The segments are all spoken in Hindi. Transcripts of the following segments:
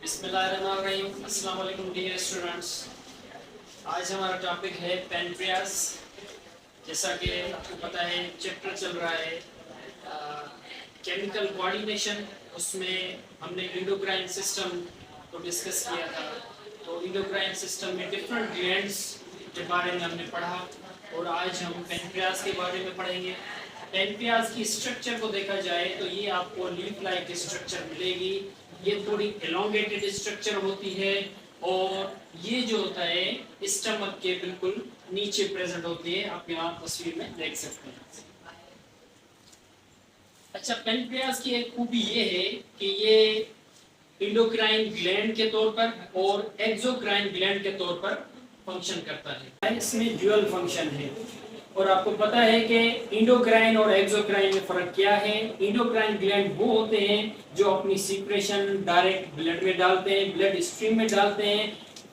बिस्मिल्लाहिर्रहमानिर्रहीम। अस्सलाम वालेकुम डियर स्टूडेंट्स। आज हमारा टॉपिक है पैनक्रियास। जैसा कि आपको पता है चैप्टर चल रहा है केमिकल कोऑर्डिनेशन। उसमें हमने एंडोक्राइन सिस्टम को डिस्कस किया था। तो एंडोक्राइन सिस्टम में डिफरेंट ग्लैंड्स के बारे में हमने पढ़ा और आज हम पैनक्रियास के बारे में पढ़ेंगे। पैनक्रियास की स्ट्रक्चर को देखा जाए तो ये आपको लीफ लाइक स्ट्रक्चर मिलेगी। ये थोड़ी एलोंगेटेड स्ट्रक्चर होती है और ये जो होता है स्टमक के बिल्कुल नीचे प्रेजेंट होती है। आप यहाँ तस्वीर में देख सकते हैं। अच्छा, पैनक्रियास की एक खूबी ये है कि ये एंडोक्राइन ग्लैंड के तौर पर और एक्सोक्राइन ग्लैंड के तौर पर फंक्शन करता है। इसमें ड्यूअल फंक्शन है और आपको पता है कि एंडोक्राइन और एक्सोक्राइन में फर्क क्या है। एंडोक्राइन ग्लैंड वो होते हैं जो अपनी सीक्रेशन डायरेक्ट ब्लड में डालते हैं, ब्लड स्ट्रीम में डालते हैं,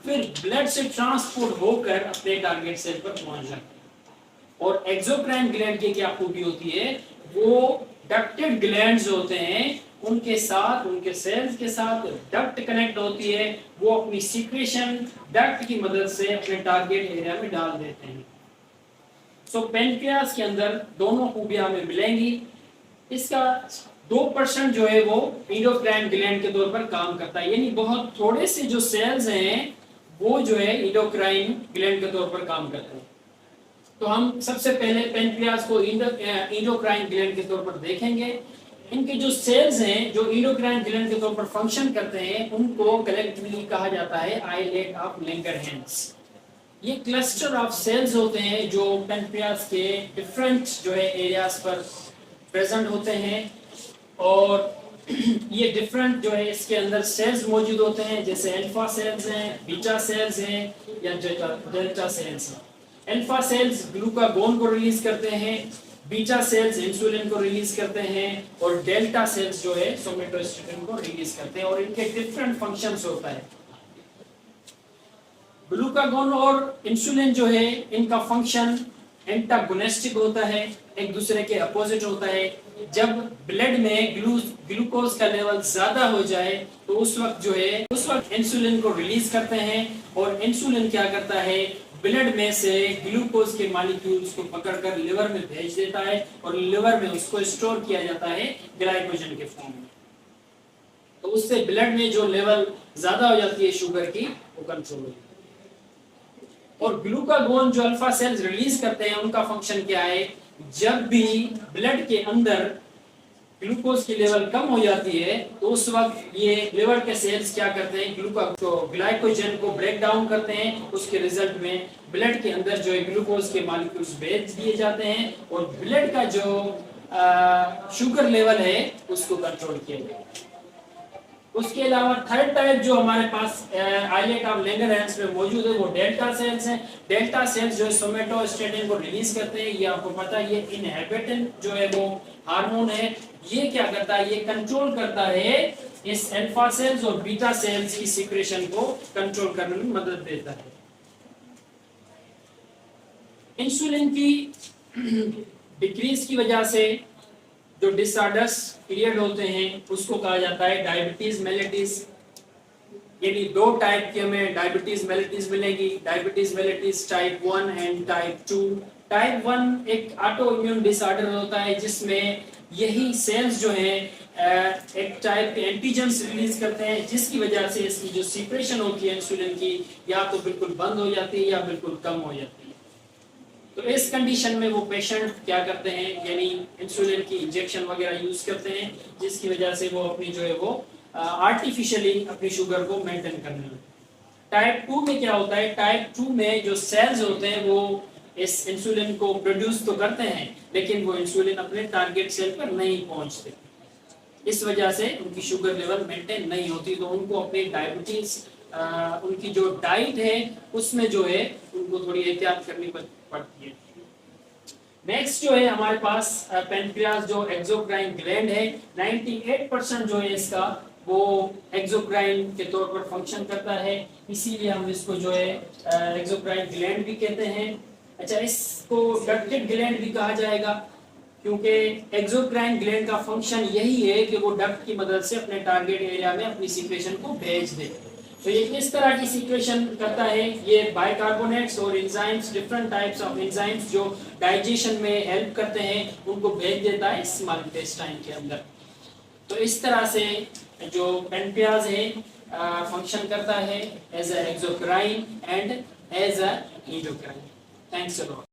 फिर ब्लड से ट्रांसपोर्ट होकर अपने टारगेट सेल पर पहुंच जाते हैं। और एक्सोक्राइन ग्लैंड की क्या खूबी होती है, वो डक्टेड ग्लैंड्स होते हैं, उनके साथ उनके सेल्स के साथ डक्ट कनेक्ट होती है। वो अपनी सीक्रेशन डक्ट की मदद से अपने टारगेट एरिया में डाल देते हैं। सो पैनक्रियास के अंदर दोनों खूबियां हमें मिलेंगी। इसका 2% जो है वो एंडोक्राइन ग्लैंड के तौर पर काम करता है, यानी बहुत थोड़े से जो सेल्स हैं वो जो है एंडोक्राइन ग्लैंड के तौर पर काम करते हैं। तो हम सबसे पहले पैनक्रियास को एंडोक्राइन ग्लैंड के तौर पर देखेंगे। इनके जो सेल्स हैं जो एंडोक्राइन ग्लैंड के तौर पर फंक्शन करते हैं उनको कलेक्टिवली कहा जाता है आइलेट ऑफ लैंगरहैंस। ये क्लस्टर ऑफ सेल्स होते हैं जो पैनक्रियास के डिफरेंट जो है एरियाज पर प्रेजेंट होते हैं और ये डिफरेंट जो है इसके अंदर सेल्स मौजूद होते हैं, जैसे अल्फा सेल्स हैं, बीटा सेल्स हैं या डेल्टा सेल्स हैं। अल्फा सेल्स ग्लूकागोन को रिलीज करते हैं, बीटा सेल्स इंसुलिन को रिलीज करते हैं और डेल्टा सेल्स जो है सोमेटोस्टेटिन को रिलीज करते हैं और इनके डिफरेंट फंक्शंस होता है। ग्लूकागोन और इंसुलिन जो है इनका फंक्शन एंटागोनिस्टिक होता है, एक दूसरे के अपोजिट होता है। जब ब्लड में ग्लूकोज का लेवल ज्यादा हो जाए तो उस वक्त इंसुलिन को रिलीज करते हैं और इंसुलिन क्या करता है, ब्लड में से ग्लूकोज के मॉलिक्यूल्स को पकड़कर लिवर में भेज देता है और लिवर में उसको स्टोर किया जाता है ग्लाइकोजन के फॉर्म में। तो उससे ब्लड में जो लेवल ज्यादा हो जाती है शुगर की वो कंट्रोल होती है। और ग्लूकागोन जो अल्फा सेल्स रिलीज करते हैं उनका फंक्शन क्या है, जब भी ब्लड के अंदर ग्लूकोज की लेवल कम हो जाती है तो उस वक्त ये लिवर के सेल्स क्या करते हैं, ग्लाइकोजन को ब्रेक डाउन करते हैं। उसके रिजल्ट में ब्लड के अंदर जो है ग्लूकोज के मॉलिक्यूल्स भेज दिए जाते हैं और ब्लड का जो शुगर लेवल है उसको कंट्रोल किया जाता है। उसके अलावा थर्ड टाइप जो हमारे पास आइलेट ऑफ लैंगरहैंस में मौजूद है वो डेल्टा सेल्स हैं। डेल्टा सेल्स जो सोमेटोस्टेटिन को रिलीज करते हैं, ये आपको पता है ये इनहिबिटिन जो है वो हार्मोन है। ये क्या करता है, ये कंट्रोल करता है इस अल्फा सेल्स और बीटा सेल्स की सीक्रेशन को कंट्रोल करने में मदद देता है। इंसुलिन की डिक्रीज की वजह से जो डिसऑर्डर्स पीरियड होते हैं उसको कहा जाता है डायबिटीज मेलिटिस। यानी दो टाइप की हमें डायबिटीज मेलिटिस मिलेगी, diabetes mellitus type 1 and type 2। Type 1 एक ऑटो इम्यून डिसऑर्डर होता है जिसमें यही सेल्स जो है एक टाइप के एंटीजेंस रिलीज करते हैं जिसकी वजह से इसकी जो सीक्रेशन होती है इंसुलिन की या तो बिल्कुल बंद हो जाती है या बिल्कुल कम हो जाती है। तो इस कंडीशन में वो पेशेंट क्या करते हैं, यानी इंसुलिन की इंजेक्शन वगैरह यूज करते हैं जिसकी वजह से वो अपनी जो है वो आर्टिफिशियली अपनी शुगर को मेंटेन करने लगते हैं। टाइप 2 में क्या होता है, टाइप 2 में जो सेल्स होते हैं वो इस इंसुलिन को प्रोड्यूस तो करते हैं लेकिन वो इंसुलिन अपने टारगेट सेल पर नहीं पहुंचते। इस वजह से उनकी शुगर लेवल मेंटेन नहीं होती, तो उनको अपनी डायबिटीज उनकी जो डाइट है उसमें जो है उनको थोड़ी एहतियात करनी पड़ती है। नेक्स्ट जो है हमारे पास पैनक्रियास जो एक्सोक्राइन ग्लैंड है, 98% जो है इसका वो एक्सोक्राइन के तौर पर फंक्शन करता है, इसीलिए हम इसको जो है एक्सोक्राइन ग्लैंड भी कहते हैं। अच्छा, इसको डक्टेड ग्लैंड भी कहा जाएगा क्योंकि एक्सोक्राइन ग्लैंड का फंक्शन यही है कि वो डक्ट की मदद से अपने टारगेट एरिया में अपनी सीक्रेशन को भेज दे। तो ये किस तरह की सीक्रेशन करता है, ये बाइकार्बोनेट्स और enzymes, different types of enzymes जो डाइजेशन में हेल्प करते हैं, उनको भेज देता है स्मॉल इंटेस्टाइन के अंदर। तो इस तरह से जो पेनक्रियाज है फंक्शन करता है as a exocrine and as a endocrine. Thanks a lot.